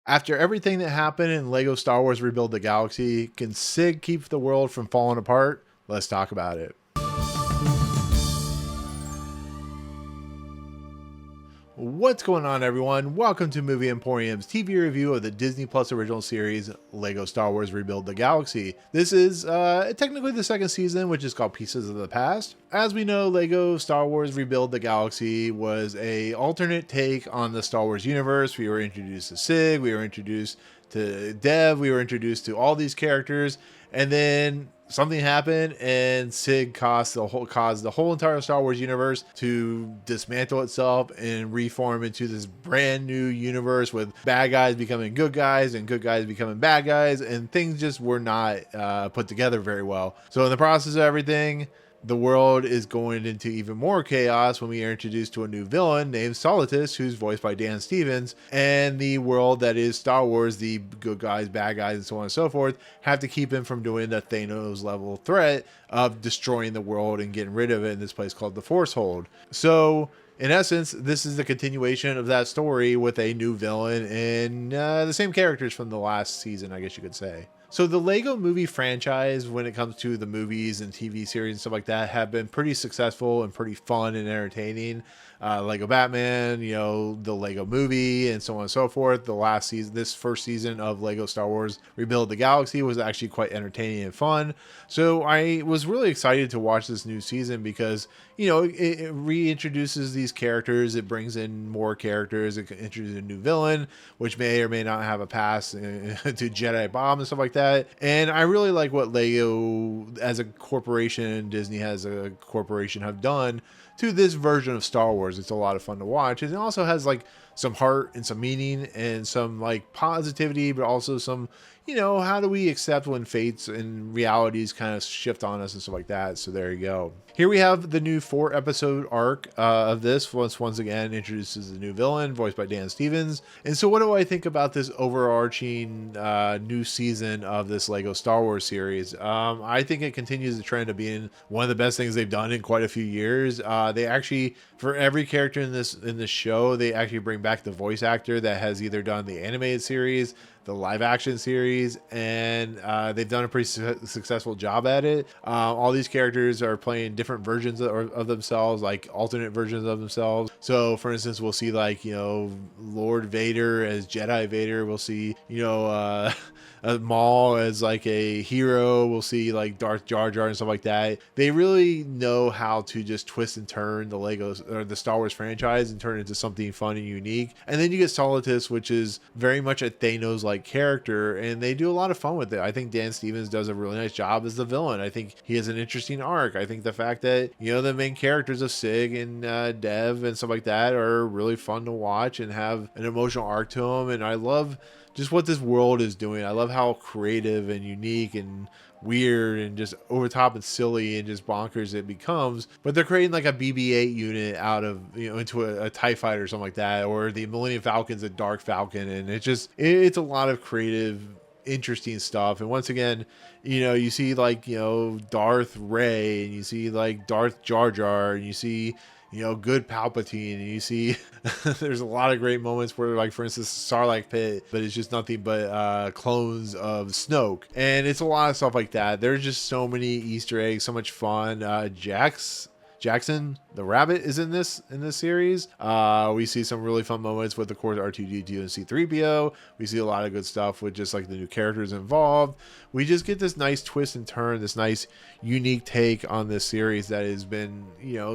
After everything that happened in Lego Star Wars Rebuild the Galaxy, can Sig keep the world from falling apart? Let's talk about it. What's going on, everyone? Welcome to Movie Emporium's TV review of the Disney Plus original series, Lego Star Wars Rebuild the Galaxy. This is technically the second season, which is called Pieces of the Past. As we know, Lego Star Wars Rebuild the Galaxy was a alternate take on the Star Wars universe. We were introduced to Sig, we were introduced to Dev, we were introduced to all these characters, and then something happened and Sig caused the whole entire Star Wars universe to dismantle itself and reform into this brand new universe with bad guys becoming good guys and good guys becoming bad guys, and things just were not put together very well. So in the process of everything, the world is going into even more chaos when we are introduced to a new villain named Solitus, who's voiced by Dan Stevens, and the world that is Star Wars, the good guys, bad guys, and so on and so forth, have to keep him from doing the Thanos level threat of destroying the world and getting rid of it in this place called the Force Hold. So in essence, this is the continuation of that story with a new villain and the same characters from the last season, I guess you could say. So the Lego movie franchise, when it comes to the movies and TV series and stuff like that, have been pretty successful and pretty fun and entertaining. Lego Batman, the Lego movie, and so on and so forth. The last season, this first season of Lego Star Wars Rebuild the Galaxy was actually quite entertaining and fun. So I was really excited to watch this new season because, it reintroduces these characters. It brings in more characters. It introduces a new villain, which may or may not have a past to Jedi Bomb and stuff like that. And I really like what Lego as a corporation, Disney as a corporation, have done to this version of Star Wars. It's a lot of fun to watch. And it also has like some heart and some meaning and some like positivity, but also some, how do we accept when fates and realities kind of shift on us and stuff like that. So there you go. Here we have the new 4-episode arc of this. Once again introduces the new villain voiced by Dan Stevens. And so what do I think about this overarching new season of this Lego Star Wars series? I think it continues the trend of being one of the best things they've done in quite a few years. They actually, for every character in this show, they actually bring back the voice actor that has either done the animated series, the live action series, and they've done a pretty successful job at it. All these characters are playing different versions of themselves, like alternate versions of themselves. So for instance, we'll see like, Lord Vader as Jedi Vader. We'll see, Maul as like a hero. We'll see like Darth Jar Jar and stuff like that. They really know how to just twist and turn the Legos or the Star Wars franchise and turn it into something fun and unique. And then you get Solitus, which is very much a Thanos like character, and they do a lot of fun with it. I think Dan Stevens does a really nice job as the villain. I think he has an interesting arc. I think the fact that, the main characters of Sig and Dev and stuff like that are really fun to watch and have an emotional arc to them. And I love just what this world is doing. I love how creative and unique and weird and just over top and silly and just bonkers it becomes. But they're creating like a BB-8 unit out of, into a TIE fighter or something like that, or the Millennium Falcon's a Dark Falcon, and it's a lot of creative, interesting stuff. And once again, you see like, Darth Ray, and you see like Darth Jar Jar, and you see, good Palpatine, and you see there's a lot of great moments where, like, for instance, Sarlacc pit, but it's just nothing but clones of Snoke, and it's a lot of stuff like that. There's just so many Easter eggs, so much fun. Jackson the rabbit is in this series. We see some really fun moments with, of course, R2D2 and C3PO. We see a lot of good stuff with just like the new characters involved. We just get this nice twist and turn, this nice unique take on this series that has been,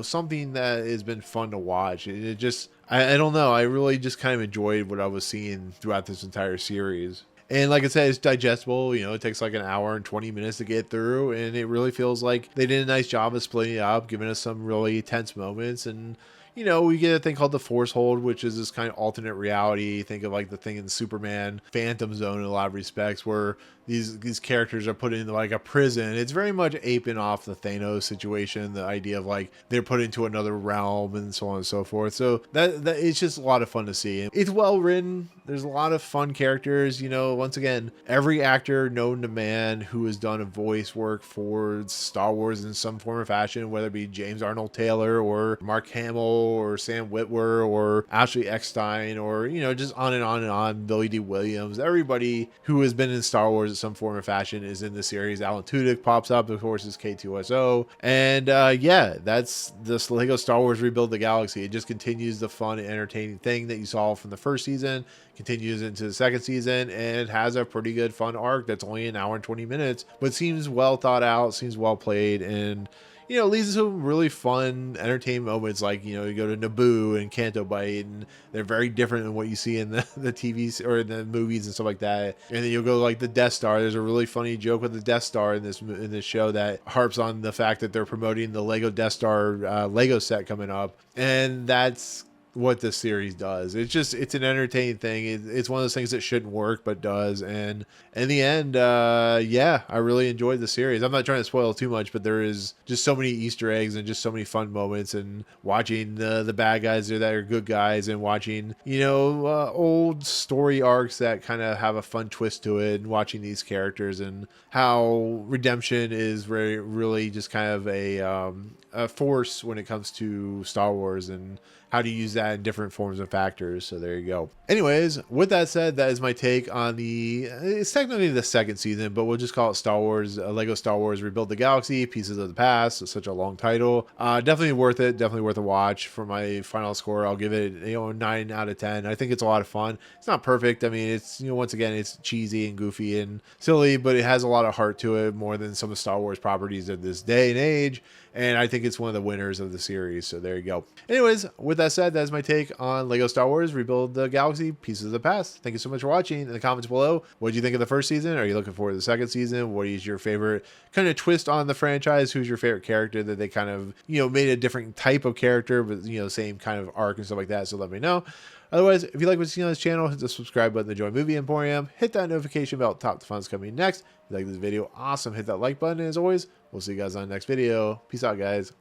something that has been fun to watch. It just, I don't know, I really just kind of enjoyed what I was seeing throughout this entire series. And like I said, it's digestible. It takes like an hour and 20 minutes to get through. And it really feels like they did a nice job of splitting it up, giving us some really tense moments. And, we get a thing called the Force Hold, which is this kind of alternate reality. Think of like the thing in Superman Phantom Zone in a lot of respects, where these characters are put into like a prison. It's very much aping off the Thanos situation, the idea of like they're put into another realm and so on and so forth. So that it's just a lot of fun to see. It's well written. There's a lot of fun characters. Once again, every actor known to man who has done a voice work for Star Wars in some form or fashion, whether it be James Arnold Taylor or Mark Hamill or Sam Witwer or Ashley Eckstein, or, you know, just on and on and on. Billy D. Williams, everybody who has been in Star Wars in some form or fashion is in the series. Alan Tudyk pops up, of course, is K2SO. And yeah, that's this Lego Star Wars Rebuild the Galaxy. It just continues the fun and entertaining thing that you saw from the first season, continues into the second season, and has a pretty good fun arc that's only an hour and 20 minutes, but seems well thought out, seems well played, and, you know, leads to some really fun entertainment moments. Like, you know, you go to Naboo and Canto Bight, and they're very different than what you see in the TVs or in the movies and stuff like that. And then you'll go like the Death Star. There's a really funny joke with the Death Star in this show that harps on the fact that they're promoting the Lego Death Star Lego set coming up, and that's what this series does. It's an entertaining thing. It's one of those things that shouldn't work but does, and in the end, yeah, I really enjoyed the series. I'm not trying to spoil too much, but there is just so many Easter eggs and just so many fun moments, and watching the bad guys that are good guys, and watching, you know, old story arcs that kind of have a fun twist to it, and watching these characters and how redemption is really just kind of a force when it comes to Star Wars, and how to use that in different forms and factors. So there you go. Anyways, with that said, that is my take on it's technically the second season, but we'll just call it Star Wars, Lego Star Wars Rebuild the Galaxy, Pieces of the Past. It's such a long title. Definitely worth it. Definitely worth a watch. For my final score, I'll give it, you know, 9 out of 10. I think it's a lot of fun. It's not perfect. I mean, it's, you know, once again, it's cheesy and goofy and silly, but it has a lot of heart to it, more than some of Star Wars properties of this day and age. And I think it's one of the winners of the series. So there you go. Anyways, with that said, that's my take on Lego Star Wars Rebuild the Galaxy, Pieces of the Past. Thank you so much for watching. In the comments below, what do you think of the first season? Are you looking forward to the second season? What is your favorite kind of twist on the franchise? Who's your favorite character that they kind of, you know, made a different type of character, but, you know, same kind of arc and stuff like that? So let me know. Otherwise, if you like what you see on this channel, hit the subscribe button to join Movie Emporium. Hit that notification bell top the fun's coming next. If you like this video, awesome. Hit that like button. And as always, we'll see you guys on the next video. Peace out, guys.